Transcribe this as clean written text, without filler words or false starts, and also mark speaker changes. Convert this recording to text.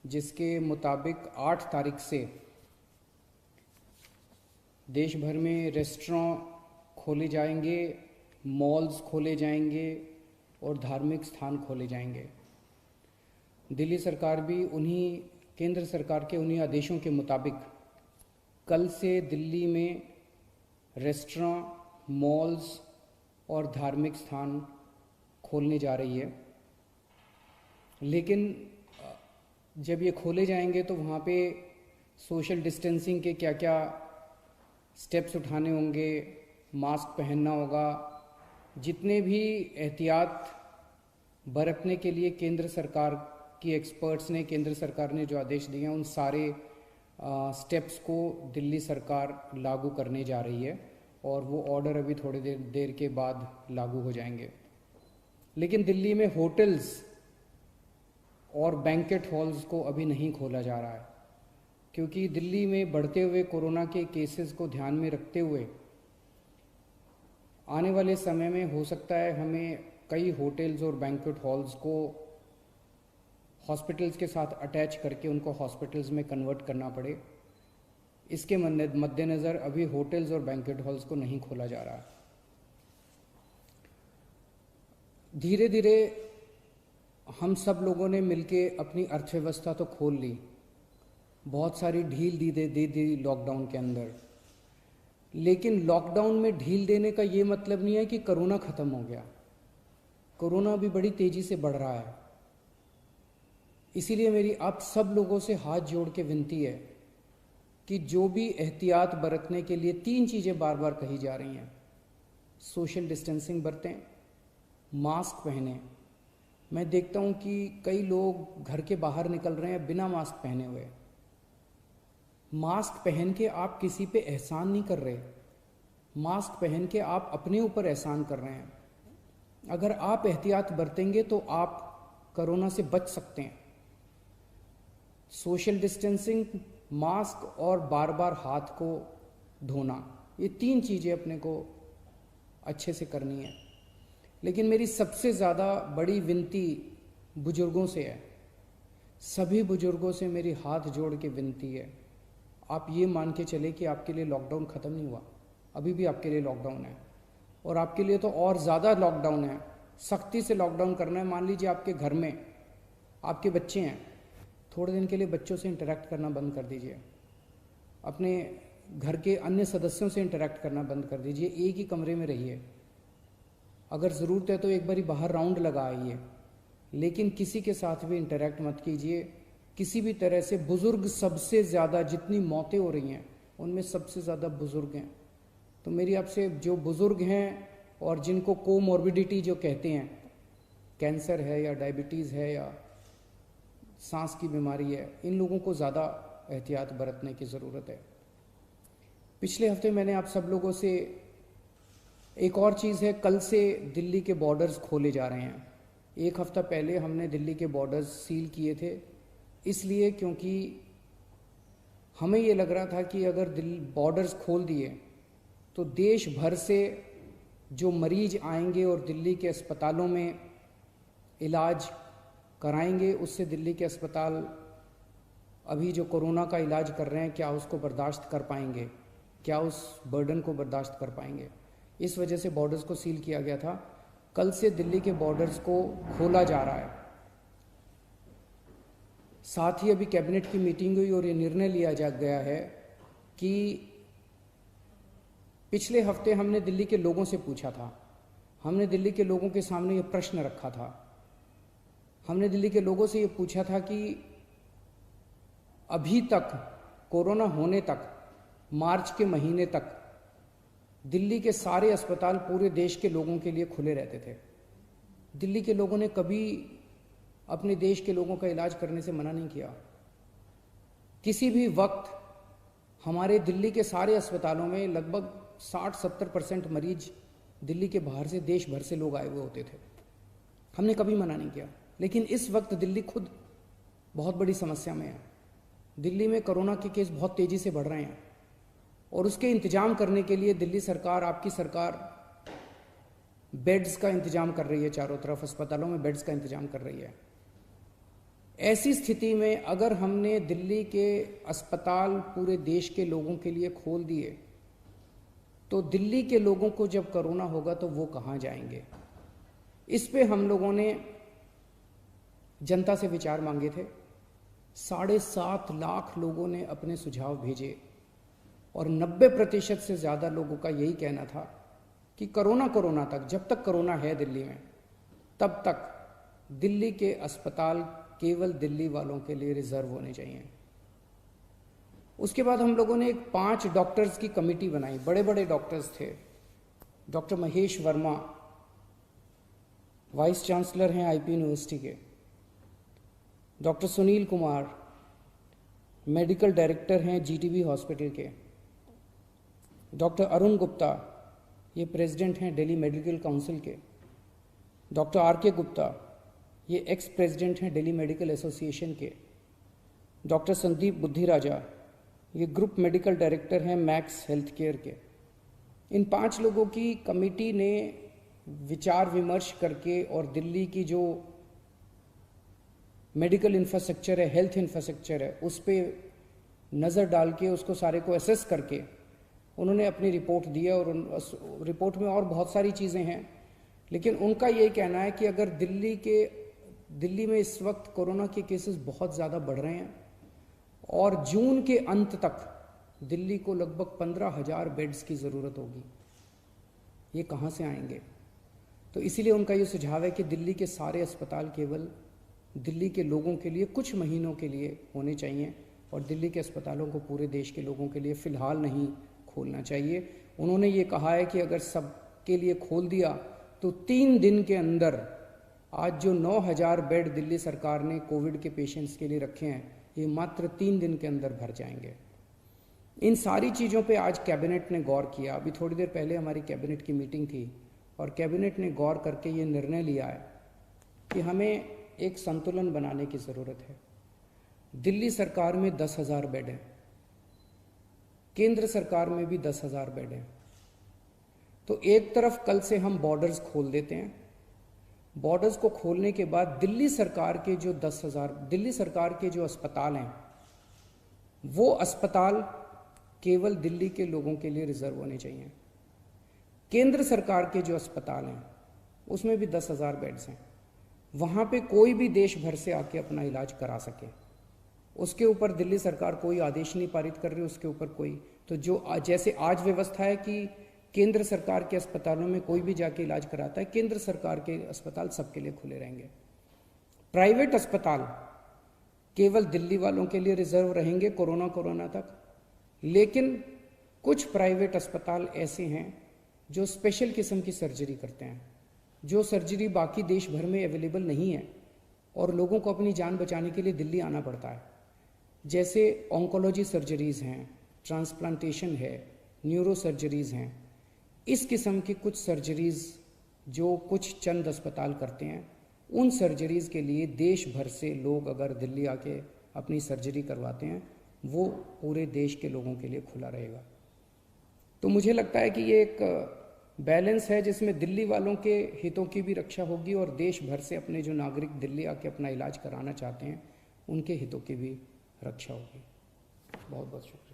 Speaker 1: जिसके मुताबिक 8 तारीख से देश भर में रेस्टोरेंट खोले जाएंगे, मॉल्स खोले जाएंगे और धार्मिक स्थान खोले जाएंगे। दिल्ली सरकार भी केंद्र सरकार के उन्हीं आदेशों के मुताबिक कल से दिल्ली में रेस्टोरेंट, मॉल्स और धार्मिक स्थान खोलने जा रही है। लेकिन जब ये खोले जाएंगे तो वहाँ पे सोशल डिस्टेंसिंग के क्या क्या स्टेप्स उठाने होंगे, मास्क पहनना होगा, जितने भी एहतियात बरतने के लिए केंद्र सरकार की एक्सपर्ट्स ने, केंद्र सरकार ने जो आदेश दिए हैं, उन सारे स्टेप्स को दिल्ली सरकार लागू करने जा रही है और वो ऑर्डर अभी थोड़ी देर के बाद लागू हो जाएंगे। लेकिन दिल्ली में होटल्स और बैंकेट हॉल्स को अभी नहीं खोला जा रहा है, क्योंकि दिल्ली में बढ़ते हुए कोरोना के केसेस को ध्यान में रखते हुए आने वाले समय में हो सकता है हमें कई होटल्स और बैंकेट हॉल्स को हॉस्पिटल्स के साथ अटैच करके उनको हॉस्पिटल्स में कन्वर्ट करना पड़े। इसके मद्देनज़र अभी होटल्स और बैंकेट हॉल्स को नहीं खोला जा रहा। धीरे धीरे हम सब लोगों ने मिलके अपनी अर्थव्यवस्था तो खोल ली, बहुत सारी ढील दे दी लॉकडाउन के अंदर। लेकिन लॉकडाउन में ढील देने का ये मतलब नहीं है कि कोरोना ख़त्म हो गया। कोरोना अभी बड़ी तेज़ी से बढ़ रहा है। इसीलिए मेरी आप सब लोगों से हाथ जोड़ के विनती है कि जो भी एहतियात बरतने के लिए 3 चीज़ें बार बार कही जा रही हैं, सोशल डिस्टेंसिंग बरतें, मास्क पहने। मैं देखता हूँ कि कई लोग घर के बाहर निकल रहे हैं बिना मास्क पहने हुए। मास्क पहन के आप किसी पे एहसान नहीं कर रहे, मास्क पहन के आप अपने ऊपर एहसान कर रहे हैं। अगर आप एहतियात बरतेंगे तो आप कोरोना से बच सकते हैं। सोशल डिस्टेंसिंग, मास्क और बार बार हाथ को धोना, ये 3 चीज़ें अपने को अच्छे से करनी है। लेकिन मेरी सबसे ज़्यादा बड़ी विनती बुजुर्गों से है। सभी बुजुर्गों से मेरी हाथ जोड़ के विनती है, आप ये मान के चले कि आपके लिए लॉकडाउन ख़त्म नहीं हुआ, अभी भी आपके लिए लॉकडाउन है और आपके लिए तो और ज़्यादा लॉकडाउन है। सख्ती से लॉकडाउन करना है। मान लीजिए आपके घर में आपके बच्चे हैं, थोड़े दिन के लिए बच्चों से इंटरेक्ट करना बंद कर दीजिए, अपने घर के अन्य सदस्यों से इंटरेक्ट करना बंद कर दीजिए, एक ही कमरे में रहिए। अगर ज़रूरत है तो एक बारी बाहर राउंड लगा आइए, लेकिन किसी के साथ भी इंटरेक्ट मत कीजिए किसी भी तरह से। बुज़ुर्ग सबसे ज़्यादा, जितनी मौतें हो रही हैं उनमें सबसे ज़्यादा बुज़ुर्ग हैं। तो मेरी आपसे, जो बुज़ुर्ग हैं और जिनको कोमॉर्बिडिटी जो कहते हैं, कैंसर है या डायबिटीज़ है या सांस की बीमारी है, इन लोगों को ज़्यादा एहतियात बरतने की ज़रूरत है। पिछले हफ्ते मैंने आप सब लोगों से एक और चीज़ है, कल से दिल्ली के बॉर्डर्स खोले जा रहे हैं। 1 हफ्ता पहले हमने दिल्ली के बॉर्डर्स सील किए थे, इसलिए क्योंकि हमें ये लग रहा था कि अगर बॉर्डर्स खोल दिए तो देश भर से जो मरीज आएंगे और दिल्ली के अस्पतालों में इलाज कराएंगे, उससे दिल्ली के अस्पताल अभी जो कोरोना का इलाज कर रहे हैं, क्या उसको बर्दाश्त कर पाएंगे, क्या उस बर्डन को बर्दाश्त कर पाएंगे। इस वजह से बॉर्डर्स को सील किया गया था। कल से दिल्ली के बॉर्डर्स को खोला जा रहा है। साथ ही अभी कैबिनेट की मीटिंग हुई और ये निर्णय लिया गया है कि पिछले हफ्ते हमने दिल्ली के लोगों से पूछा था, हमने दिल्ली के लोगों के सामने ये प्रश्न रखा था, हमने दिल्ली के लोगों से ये पूछा था कि अभी तक कोरोना होने तक, मार्च के महीने तक दिल्ली के सारे अस्पताल पूरे देश के लोगों के लिए खुले रहते थे। दिल्ली के लोगों ने कभी अपने देश के लोगों का इलाज करने से मना नहीं किया। किसी भी वक्त हमारे दिल्ली के सारे अस्पतालों में लगभग 60-70% मरीज दिल्ली के बाहर से, देश भर से लोग आए हुए होते थे। हमने कभी मना नहीं किया। लेकिन इस वक्त दिल्ली खुद बहुत बड़ी समस्या में है। दिल्ली में कोरोना के केस बहुत तेज़ी से बढ़ रहे हैं और उसके इंतजाम करने के लिए दिल्ली सरकार, आपकी सरकार, बेड्स का इंतजाम कर रही है। चारों तरफ अस्पतालों में बेड्स का इंतजाम कर रही है। ऐसी स्थिति में अगर हमने दिल्ली के अस्पताल पूरे देश के लोगों के लिए खोल दिए, तो दिल्ली के लोगों को जब कोरोना होगा तो वो कहाँ जाएंगे? इस पे हम लोगों ने जनता से विचार मांगे थे। 7.5 लाख लोगों ने अपने सुझाव भेजे और 90% से ज़्यादा लोगों का यही कहना था कि कोरोना तक, जब तक कोरोना है दिल्ली में, तब तक दिल्ली के अस्पताल केवल दिल्ली वालों के लिए रिजर्व होने चाहिए। उसके बाद हम लोगों ने एक 5 डॉक्टर्स की कमेटी बनाई। बड़े बड़े डॉक्टर्स थे। Doctor Mahesh Verma vice chancellor हैं आईपी यूनिवर्सिटी के, doctor Sunil Kumar medical director हैं जीटीबी हॉस्पिटल के, डॉक्टर अरुण गुप्ता ये प्रेसिडेंट हैं दिल्ली मेडिकल काउंसिल के, डॉक्टर आर.के. गुप्ता ये एक्स प्रेसिडेंट हैं दिल्ली मेडिकल एसोसिएशन के, डॉक्टर संदीप बुद्धिराजा ये ग्रुप मेडिकल डायरेक्टर हैं मैक्स हेल्थ केयर के। इन 5 लोगों की कमेटी ने विचार विमर्श करके और दिल्ली की जो मेडिकल इंफ्रास्ट्रक्चर है, हेल्थ इंफ्रास्ट्रक्चर है, उस पर नज़र डाल के उसको सारे को एसेस करके उन्होंने अपनी रिपोर्ट दी है। और उस रिपोर्ट में और बहुत सारी चीज़ें हैं, लेकिन उनका ये कहना है कि अगर दिल्ली में इस वक्त कोरोना के केसेस बहुत ज़्यादा बढ़ रहे हैं और जून के अंत तक दिल्ली को लगभग 15,000 बेड्स की ज़रूरत होगी। ये कहाँ से आएंगे? तो इसीलिए उनका ये सुझाव है कि दिल्ली के सारे अस्पताल केवल दिल्ली के लोगों के लिए कुछ महीनों के लिए होने चाहिए और दिल्ली के अस्पतालों को पूरे देश के लोगों के लिए फ़िलहाल नहीं खोलना चाहिए। उन्होंने ये कहा है कि अगर सबके लिए खोल दिया तो 3 दिन के अंदर आज जो 9,000 बेड दिल्ली सरकार ने कोविड के पेशेंट्स के लिए रखे हैं, ये मात्र 3 दिन के अंदर भर जाएंगे। इन सारी चीज़ों पे आज कैबिनेट ने गौर किया। अभी थोड़ी देर पहले हमारी कैबिनेट की मीटिंग थी और कैबिनेट ने गौर करके ये निर्णय लिया है कि हमें एक संतुलन बनाने की ज़रूरत है। दिल्ली सरकार में 10,000 बेड हैं, केंद्र सरकार में भी 10,000 बेड हैं। तो एक तरफ कल से हम बॉर्डर्स खोल देते हैं। बॉर्डर्स को खोलने के बाद दिल्ली सरकार के जो 10,000 दिल्ली सरकार के जो अस्पताल हैं, वो अस्पताल केवल दिल्ली के लोगों के लिए रिजर्व होने चाहिए। केंद्र सरकार के जो अस्पताल हैं उसमें भी 10,000 बेड्स हैं। वहाँ पे कोई भी देश भर से आके अपना इलाज करा सके, उसके ऊपर दिल्ली सरकार कोई आदेश नहीं पारित कर रही, उसके ऊपर कोई तो जो जैसे आज व्यवस्था है कि केंद्र सरकार के अस्पतालों में कोई भी जाके इलाज कराता है, केंद्र सरकार के अस्पताल सबके लिए खुले रहेंगे। प्राइवेट अस्पताल केवल दिल्ली वालों के लिए रिजर्व रहेंगे कोरोना तक। लेकिन कुछ प्राइवेट अस्पताल ऐसे हैं जो स्पेशल किस्म की सर्जरी करते हैं, जो सर्जरी बाकी देश भर में अवेलेबल नहीं है और लोगों को अपनी जान बचाने के लिए दिल्ली आना पड़ता है। जैसे ऑन्कोलॉजी सर्जरीज़ हैं, ट्रांसप्लांटेशन है, न्यूरो सर्जरीज़ हैं। इस किस्म की कुछ सर्जरीज़ जो कुछ चंद अस्पताल करते हैं, उन सर्जरीज़ के लिए देश भर से लोग अगर दिल्ली आके अपनी सर्जरी करवाते हैं, वो पूरे देश के लोगों के लिए खुला रहेगा। तो मुझे लगता है कि ये एक बैलेंस है जिसमें दिल्ली वालों के हितों की भी रक्षा होगी और देश भर से अपने जो नागरिक दिल्ली आके अपना इलाज कराना चाहते हैं, उनके हितों की भी रक्षा होगी। बहुत बहुत शुक्रिया।